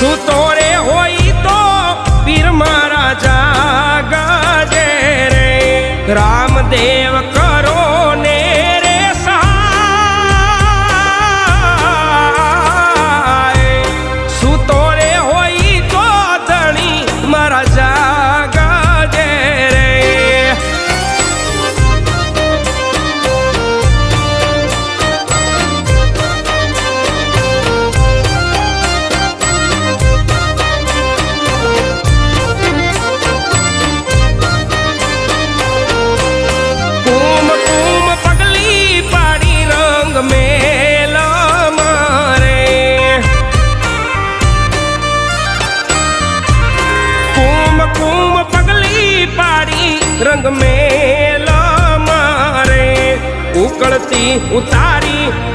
સૂતો રે હોય તો પીર મારા જાગજે રે રામદેવ કરો ને રે સહાય સૂતો રે હોય તો ધણી મારા જાગજે રે रंग मेला मारे उकड़ती उतारी